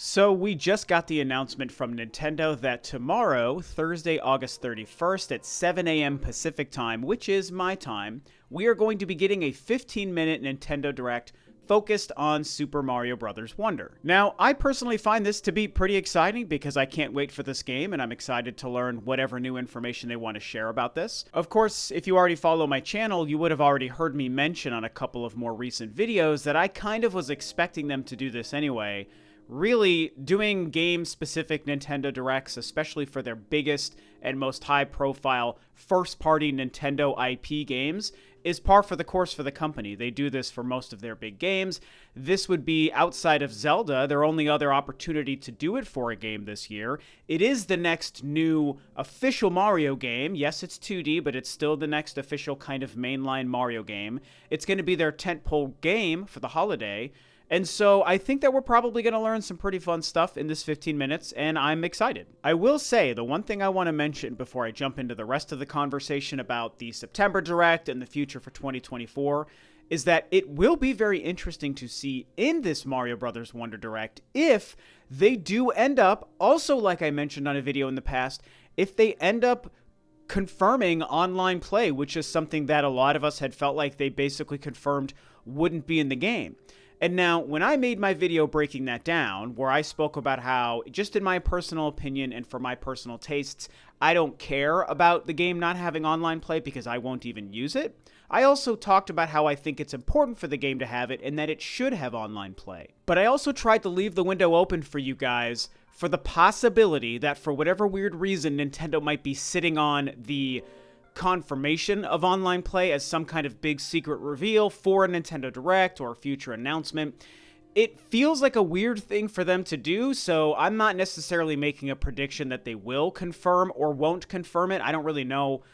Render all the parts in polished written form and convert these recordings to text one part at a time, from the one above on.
So we just got the announcement from Nintendo that tomorrow, Thursday, August 31st at 7 a.m. Pacific time, which is my time, we are going to be getting a 15-minute Nintendo Direct focused on Super Mario Bros. Wonder. Now, I personally find this to be pretty exciting because I can't wait for this game and I'm excited to learn whatever new information they want to share about this. Of course, if you already follow my channel, you would have already heard me mention on a couple of more recent videos that I kind of was expecting them to do this anyway. Really, doing game-specific Nintendo Directs, especially for their biggest and most high-profile first-party Nintendo IP games, is par for the course for the company. They do this for most of their big games. This would be, outside of Zelda, their only other opportunity to do it for a game this year. It is the next new official Mario game. Yes, it's 2D, but it's still the next official kind of mainline Mario game. It's going to be their tentpole game for the holiday. And so I think that we're probably going to learn some pretty fun stuff in this 15 minutes, and I'm excited. I will say, the one thing I want to mention before I jump into the rest of the conversation about the September Direct and the future for 2024 is that it will be very interesting to see in this Mario Bros. Wonder Direct if they do end up, also like I mentioned on a video in the past, if they end up confirming online play, which is something that a lot of us had felt like they basically confirmed wouldn't be in the game. And now, when I made my video breaking that down, where I spoke about how, just in my personal opinion and for my personal tastes, I don't care about the game not having online play because I won't even use it, I also talked about how I think it's important for the game to have it and that it should have online play. But I also tried to leave the window open for you guys for the possibility that for whatever weird reason, Nintendo might be sitting on the confirmation of online play as some kind of big secret reveal for a Nintendo Direct or a future announcement. It feels like a weird thing for them to do, so I'm not necessarily making a prediction that they will confirm or won't confirm it. I don't really know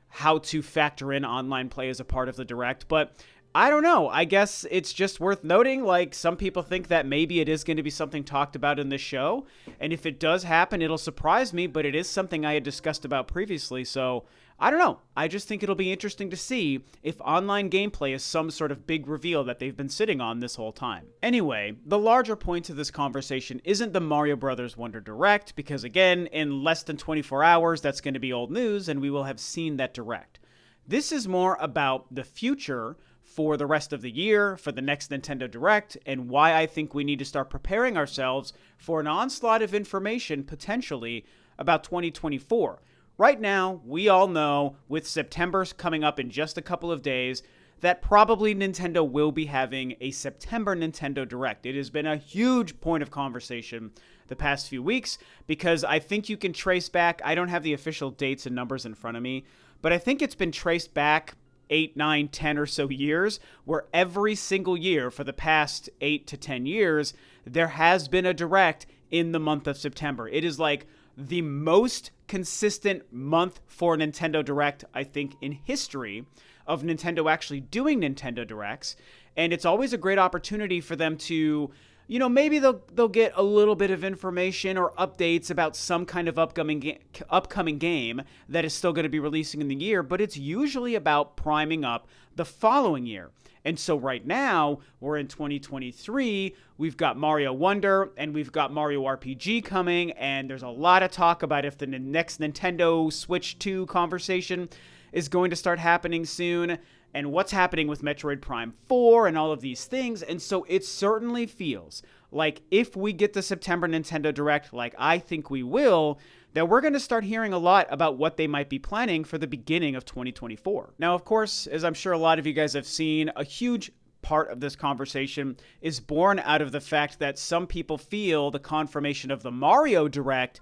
how to factor in online play as a part of the Direct, but I don't know. I guess it's just worth noting, like, some people think that maybe it is going to be something talked about in this show, and if it does happen, it'll surprise me, but it is something I had discussed about previously, so I don't know. I just think it'll be interesting to see if online gameplay is some sort of big reveal that they've been sitting on this whole time. Anyway, the larger point to this conversation isn't the Mario Bros. Wonder Direct, because again, in less than 24 hours, that's going to be old news, and we will have seen that Direct. This is more about the future for the rest of the year, for the next Nintendo Direct, and why I think we need to start preparing ourselves for an onslaught of information, potentially, about 2024. Right now, we all know, with September coming up in just a couple of days, that probably Nintendo will be having a September Nintendo Direct. It has been a huge point of conversation the past few weeks, because I think you can trace back, I don't have the official dates and numbers in front of me, but I think it's been traced back 8, 9, 10 or so years, where every single year for the past 8 to 10 years, there has been a Direct in the month of September. It is like the most consistent month for Nintendo Direct, I think, in history of Nintendo actually doing Nintendo Directs. And it's always a great opportunity for them to, you know, maybe they'll get a little bit of information or updates about some kind of upcoming game that is still going to be releasing in the year, but it's usually about priming up the following year. And so right now, we're in 2023, we've got Mario Wonder, and we've got Mario RPG coming, and there's a lot of talk about if the next Nintendo Switch 2 conversation is going to start happening soon, and what's happening with Metroid Prime 4, and all of these things. And so it certainly feels like if we get the September Nintendo Direct, like I think we will, that we're going to start hearing a lot about what they might be planning for the beginning of 2024. Now, of course, as I'm sure a lot of you guys have seen, a huge part of this conversation is born out of the fact that some people feel the confirmation of the Mario Direct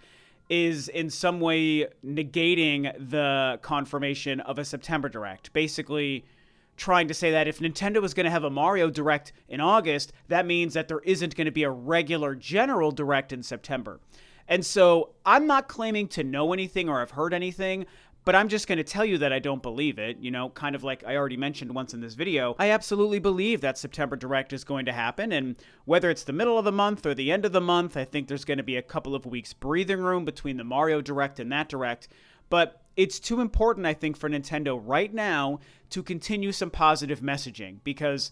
is in some way negating the confirmation of a September Direct. Basically, trying to say that if Nintendo is going to have a Mario Direct in August, that means that there isn't going to be a regular general Direct in September. And so I'm not claiming to know anything or have heard anything, but I'm just going to tell you that I don't believe it. You know, kind of like I already mentioned once in this video, I absolutely believe that September Direct is going to happen. And whether it's the middle of the month or the end of the month, I think there's going to be a couple of weeks breathing room between the Mario Direct and that Direct. But it's too important, I think, for Nintendo right now to continue some positive messaging, because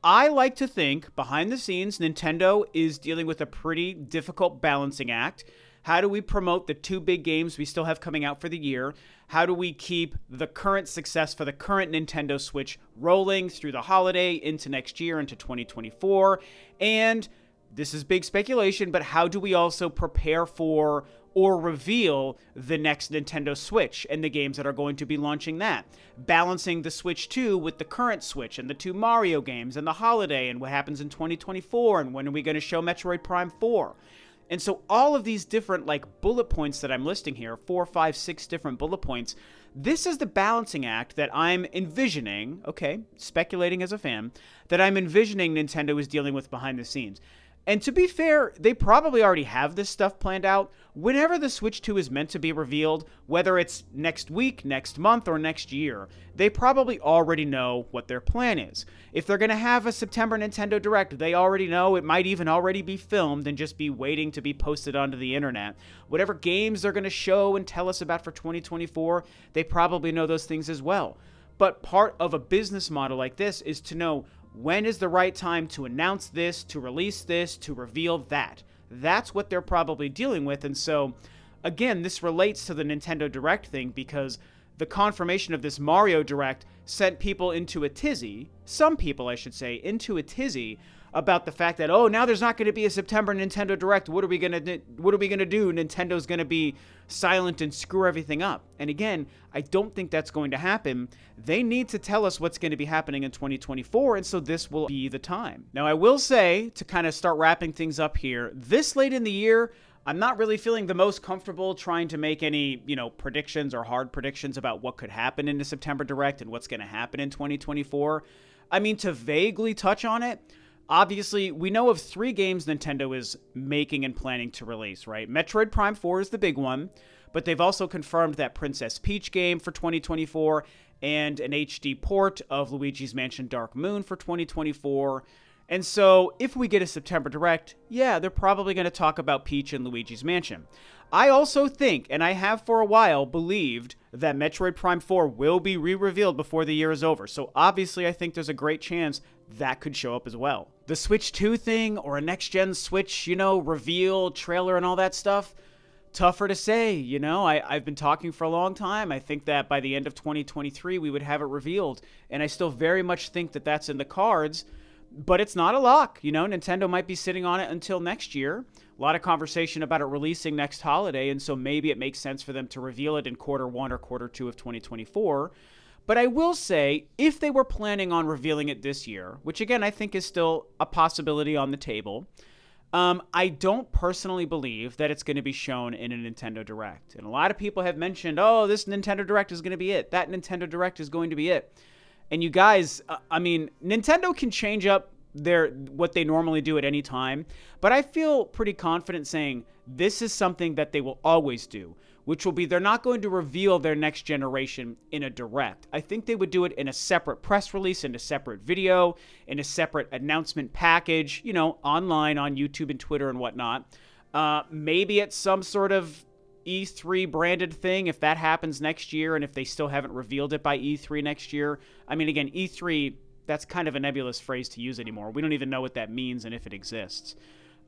I like to think behind the scenes, Nintendo is dealing with a pretty difficult balancing act. How do we promote the two big games we still have coming out for the year? How do we keep the current success for the current Nintendo Switch rolling through the holiday into next year, into 2024? And this is big speculation, but how do we also prepare for or reveal the next Nintendo Switch and the games that are going to be launching that? Balancing the Switch 2 with the current Switch and the two Mario games and the holiday and what happens in 2024 and when are we going to show Metroid Prime 4? And so all of these different bullet points that I'm listing here, 4, 5, 6 different bullet points, this is the balancing act that I'm envisioning, okay, speculating as a fan, that I'm envisioning Nintendo is dealing with behind the scenes. And to be fair, they probably already have this stuff planned out. Whenever the Switch 2 is meant to be revealed, whether it's next week, next month, or next year, they probably already know what their plan is. If they're going to have a September Nintendo Direct, they already know. It might even already be filmed and just be waiting to be posted onto the internet. Whatever games they're going to show and tell us about for 2024, they probably know those things as well. But part of a business model like this is to know when is the right time to announce this, to release this, to reveal that. That's what they're probably dealing with. And so, again, this relates to the Nintendo Direct thing because the confirmation of this Mario Direct sent people into a tizzy, some people, I should say, into a tizzy about the fact that, oh, now there's not going to be a September Nintendo Direct. What are we going to do? Nintendo's going to be silent and screw everything up. And again, I don't think that's going to happen. They need to tell us what's going to be happening in 2024, and so this will be the time. Now, I will say, to kind of start wrapping things up here, this late in the year, I'm not really feeling the most comfortable trying to make any, predictions or hard predictions about what could happen in the September Direct and what's going to happen in 2024. I mean, to vaguely touch on it, obviously, we know of 3 games Nintendo is making and planning to release, right? Metroid Prime 4 is the big one, but they've also confirmed that Princess Peach game for 2024 and an HD port of Luigi's Mansion Dark Moon for 2024. And so, if we get a September Direct, yeah, they're probably going to talk about Peach and Luigi's Mansion. I also think, and I have for a while believed, that Metroid Prime 4 will be re-revealed before the year is over. So obviously, I think there's a great chance that could show up as well. The Switch 2 thing, or a next-gen Switch, reveal, trailer, and all that stuff, tougher to say, I've been talking for a long time. I think that by the end of 2023, we would have it revealed. And I still very much think that that's in the cards. But it's not a lock. Nintendo might be sitting on it until next year. A lot of conversation about it releasing next holiday, and so maybe it makes sense for them to reveal it in Q1 or Q2 of 2024. But I will say, if they were planning on revealing it this year, which again I think is still a possibility on the table, I don't personally believe that it's going to be shown in a Nintendo Direct. And a lot of people have mentioned, oh, this Nintendo Direct is going to be it. That Nintendo Direct is going to be it. And you guys, Nintendo can change up what they normally do at any time, but I feel pretty confident saying this is something that they will always do, which will be they're not going to reveal their next generation in a Direct. I think they would do it in a separate press release, in a separate video, in a separate announcement package, online on YouTube and Twitter and whatnot. Maybe it's some sort of E3 branded thing if that happens next year and if they still haven't revealed it by E3 next year. I mean, again, E3, that's kind of a nebulous phrase to use anymore. We don't even know what that means and if it exists.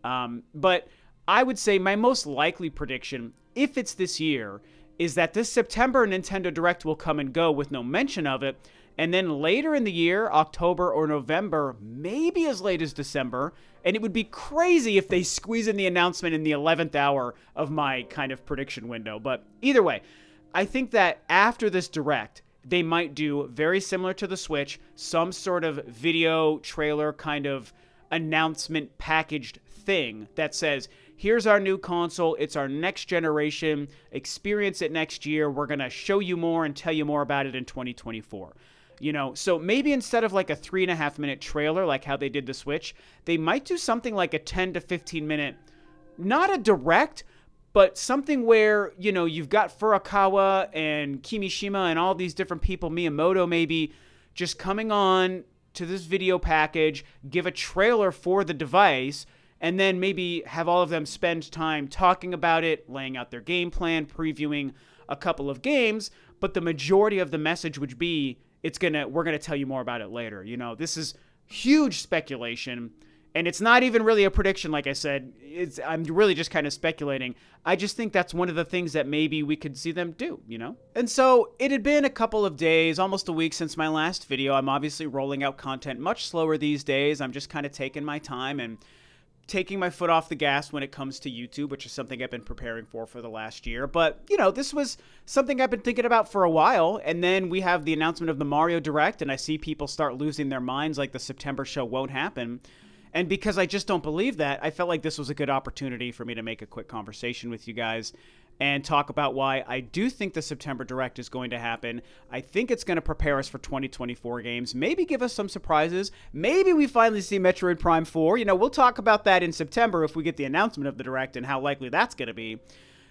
But I would say my most likely prediction, if it's this year, is that this September Nintendo Direct will come and go with no mention of it. And then later in the year, October or November, maybe as late as December, and it would be crazy if they squeeze in the announcement in the 11th hour of my kind of prediction window. But either way, I think that after this Direct, they might do, very similar to the Switch, some sort of video trailer kind of announcement packaged thing that says, here's our new console, it's our next generation, experience it next year, we're going to show you more and tell you more about it in 2024. So maybe instead of like a 3.5 minute trailer, like how they did the Switch, they might do something like a 10 to 15 minute, not a Direct, but something where, you've got Furukawa and Kimishima and all these different people, Miyamoto maybe, just coming on to this video package, give a trailer for the device, and then maybe have all of them spend time talking about it, laying out their game plan, previewing a couple of games, but the majority of the message would be, we're gonna tell you more about it later. This is huge speculation. And it's not even really a prediction, like I said. I'm really just kind of speculating. I just think that's one of the things that maybe we could see them do, you know? And so it had been a couple of days, almost a week since my last video. I'm obviously rolling out content much slower these days. I'm just kind of taking my time and taking my foot off the gas when it comes to YouTube, which is something I've been preparing for the last year. But, you know, this was something I've been thinking about for a while. And then we have the announcement of the Mario Direct, and I see people start losing their minds like the September show won't happen. And because I just don't believe that, I felt like this was a good opportunity for me to make a quick conversation with you guys and talk about why I do think the September Direct is going to happen. I think it's going to prepare us for 2024 games, maybe give us some surprises. Maybe we finally see Metroid Prime 4. You know, we'll talk about that in September if we get the announcement of the Direct and how likely that's going to be.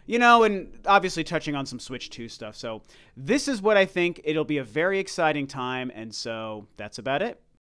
You know, and obviously touching on some Switch 2 stuff. So this is what I think. It'll be a very exciting time, and so that's about it.